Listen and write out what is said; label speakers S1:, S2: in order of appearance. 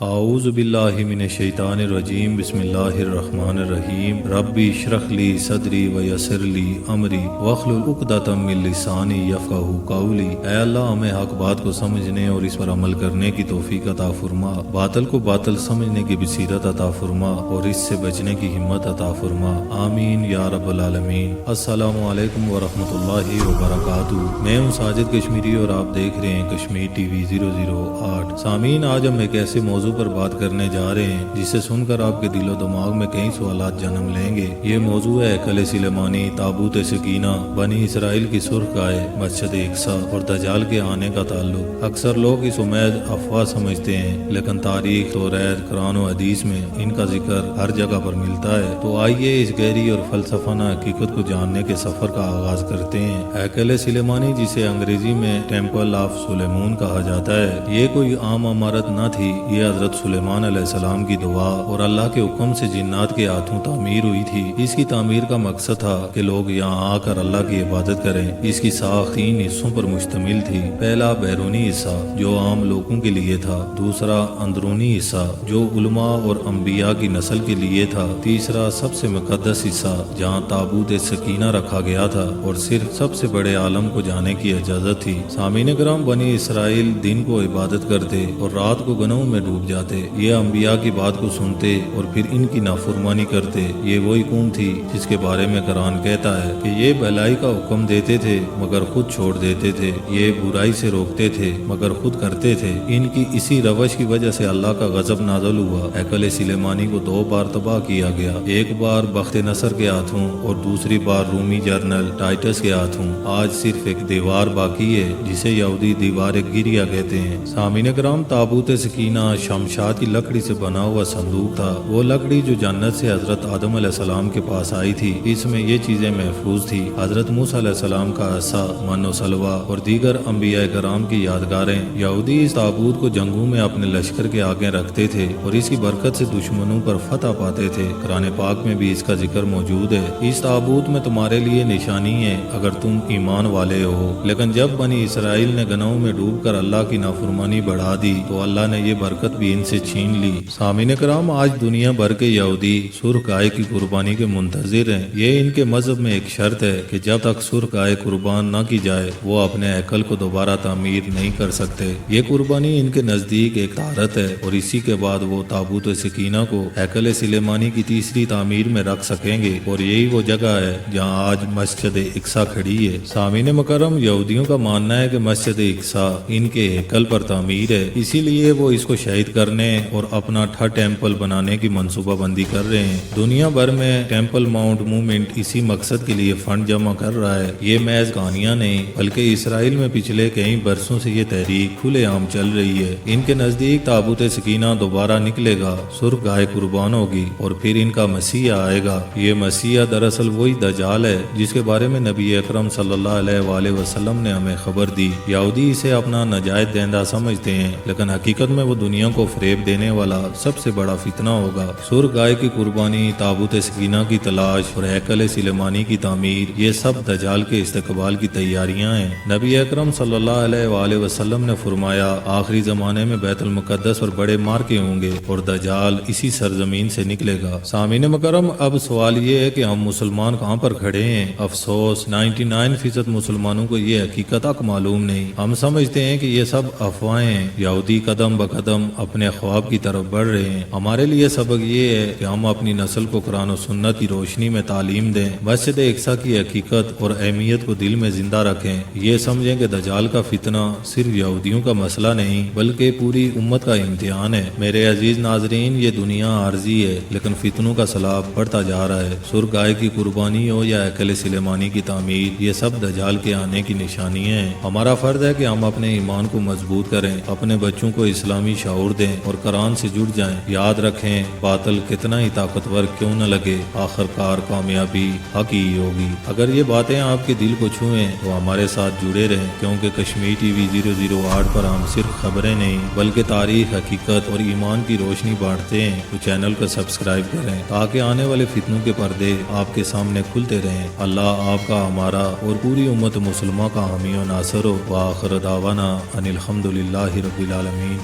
S1: اعوذ باللہ من الشیطان الرجیم بسم اللہ الرحمن الرحیم ربی اشرح لی صدری ویسر لی امری واحلل عقدۃ من لسانی یفقہوا قولی۔ اے اللہ ہمیں حق بات کو سمجھنے اور اس پر عمل کرنے کی توفیق عطا فرما، باطل کو باطل سمجھنے کی بصیرت عطا فرما اور اس سے بچنے کی ہمت عطا فرما، آمین یا رب العالمین۔ السلام علیکم ورحمۃ اللہ وبرکاتہ۔ میں ہوں ساجد کشمیری اور آپ دیکھ رہے ہیں کشمیر ٹی وی 008۔ سامعین، آج ہم ایک ایسے موضوع پر بات کرنے جا رہے ہیں جسے سن کر آپ کے دل و دماغ میں کئی سوالات جنم لیں گے۔ یہ موضوع ہے ہیکل سلیمانی، تابوت سکینہ، بنی اسرائیل کی سرخ گائے، مسجد اقصی اور دجال کے آنے کا تعلق۔ اکثر لوگ اس امید افواہ سمجھتے ہیں، لیکن تاریخ، توریت، قرآن و حدیث میں ان کا ذکر ہر جگہ پر ملتا ہے۔ تو آئیے اس گہری اور فلسفانہ حقیقت کو جاننے کے سفر کا آغاز کرتے ہیں۔ ہیکل سلیمانی، جسے انگریزی میں ٹیمپل آف سلیمون کہا جاتا ہے، یہ کوئی عام عمارت نہ تھی۔ یہ حضرت سلیمان علیہ السلام کی دعا اور اللہ کے حکم سے جنات کے ہاتھوں تعمیر ہوئی تھی۔ اس کی تعمیر کا مقصد تھا کہ لوگ یہاں آ کر اللہ کی عبادت کریں۔ اس کی ساخت 3 حصوں پر مشتمل تھی۔ پہلا بیرونی حصہ جو عام لوگوں کے لیے تھا، دوسرا اندرونی حصہ جو علماء اور انبیاء کی نسل کے لیے تھا، تیسرا سب سے مقدس حصہ جہاں تابوت سکینہ رکھا گیا تھا اور صرف سب سے بڑے عالم کو جانے کی اجازت تھی۔ سامعین کرام، بنی اسرائیل دن کو عبادت کرتے اور رات کو گناہوں میں ڈوب جاتے۔ یہ انبیاء کی بات کو سنتے اور پھر ان کی نافرمانی کرتے۔ یہ وہی قوم تھی جس کے بارے میں قرآن کہتا ہے کہ یہ بھلائی کا حکم دیتے تھے مگر خود چھوڑ دیتے تھے، یہ برائی سے روکتے تھے مگر خود کرتے تھے۔ ان کی اسی روش کی وجہ سے اللہ کا غضب نازل ہوا۔ ہیکل سلیمانی کو 2 بار تباہ کیا گیا، ایک بار بخت نصر کے ہاتھوں اور دوسری بار رومی جنرل ٹائٹس کے ہاتھوں۔ آج صرف ایک دیوار باقی ہے جسے یہودی دیوار گریا کہتے ہیں۔ سامعین کرام، تابوت سکینہ شمشاد کی لکڑی سے بنا ہوا صندوق تھا، وہ لکڑی جو جنت سے حضرت آدم علیہ السلام کے پاس آئی تھی۔ اس میں یہ چیزیں محفوظ تھی: حضرت موسیٰ علیہ السلام کا عصا، من و سلوہ اور دیگر انبیاء کرام کی یادگاریں۔ یہودی اس تابوت کو جنگوں میں اپنے لشکر کے آگے رکھتے تھے اور اس کی برکت سے دشمنوں پر فتح پاتے تھے۔ قرآن پاک میں بھی اس کا ذکر موجود ہے: اس تابوت میں تمہارے لیے نشانی ہے اگر تم ایمان والے ہو۔ لیکن جب بنی اسرائیل نے گناہوں میں ڈوب کر اللہ کی نافرمانی بڑھا دی تو اللہ نے یہ برکت بھی ان سے چھین لی۔ سامعین کرام، آج دنیا بھر کے یہودی سرخ گائے کی قربانی کے منتظر ہیں۔ یہ ان کے مذہب میں ایک شرط ہے کہ جب تک سرخ گائے قربان نہ کی جائے وہ اپنے ہیکل کو دوبارہ تعمیر نہیں کر سکتے۔ یہ قربانی ان کے نزدیک ایک طہارت ہے اور اسی کے بعد وہ تابوت سکینہ کو ہیکل سلیمانی کی تیسری تعمیر میں رکھ سکیں گے، اور یہی وہ جگہ ہے جہاں آج مسجد اقصی کھڑی ہے۔ سامعین مکرم، یہودیوں کا ماننا ہے کہ مسجد اقصی ان کے ہیکل پر تعمیر ہے، اسی لیے وہ اس کو شہید کرنے اور اپنا ٹیمپل بنانے کی منصوبہ بندی کر رہے ہیں۔ دنیا بھر میں ٹیمپل ماؤنٹ موومنٹ اسی مقصد کے لیے فنڈ جمع کر رہا ہے۔ یہ محض کہانیاں نہیں بلکہ اسرائیل میں پچھلے کئی برسوں سے یہ تحریک کھلے عام چل رہی ہے۔ ان کے نزدیک تابوت سکینہ دوبارہ نکلے گا، سرخ گائے قربان ہوگی اور پھر ان کا مسیح آئے گا۔ یہ مسیح دراصل وہی دجال ہے جس کے بارے میں نبی اکرم صلی اللہ علیہ وآلہ وسلم نے ہمیں خبر دی۔ یہودی اسے اپنا نجات دہندہ سمجھتے ہیں، لیکن حقیقت میں وہ دنیا کو فریب دینے والا سب سے بڑا فتنہ ہوگا۔ سرخ گائے کی قربانی، تابوت سکینہ کی تلاش اور ہیکل سلیمانی کی تعمیر، یہ سب دجال کے استقبال کی تیاریاں ہیں۔ نبی اکرم صلی اللہ علیہ وآلہ وسلم نے فرمایا، آخری زمانے میں بیت المقدس اور بڑے مارکے ہوں گے اور دجال اسی سرزمین سے نکلے گا۔ سامعین مکرم، اب سوال یہ ہے کہ ہم مسلمان کہاں پر کھڑے ہیں؟ افسوس، 99% مسلمانوں کو یہ حقیقت تک معلوم نہیں۔ ہم سمجھتے ہیں کہ یہ سب افواہیں ہیں۔ یہودی قدم بقدم اپنے خواب کی طرف بڑھ رہے ہیں۔ ہمارے لیے سبق یہ ہے کہ ہم اپنی نسل کو قرآن و سنت کی روشنی میں تعلیم دیں، مسجد اقصی کی حقیقت اور اہمیت کو دل میں زندہ رکھیں، یہ سمجھیں کہ دجال کا فتنہ صرف یہودیوں کا مسئلہ نہیں بلکہ پوری امت کا امتحان ہے۔ میرے عزیز ناظرین، یہ دنیا عارضی ہے لیکن فتنوں کا سیلاب بڑھتا جا رہا ہے۔ سرخ گائے کی قربانی ہو یا ہیکل سلیمانی کی تعمیر، یہ سب دجال کے آنے کی نشانیاں ہیں۔ ہمارا فرض ہے کہ ہم اپنے ایمان کو مضبوط کریں، اپنے بچوں کو اسلامی شعور دیں اور قرآن سے جڑ جائیں۔ یاد رکھیں، باطل کتنا ہی طاقتور کیوں نہ لگے، آخر کار کامیابی حق ہی ہوگی۔ اگر یہ باتیں آپ کے دل کو چھوئیں تو ہمارے ساتھ جڑے رہیں، کیونکہ کشمیر ٹی وی 008 پر ہم صرف خبریں نہیں بلکہ تاریخ، حقیقت اور ایمان کی روشنی بانٹتے ہیں۔ تو چینل کو سبسکرائب کریں تاکہ آنے والے فتنوں کے پردے آپ کے سامنے کھلتے رہیں۔ اللہ آپ کا، ہمارا اور پوری امت مسلمہ کا حامی و ناصر ہو۔ وآخر دعوانا ان الحمدللہ رب العالمین۔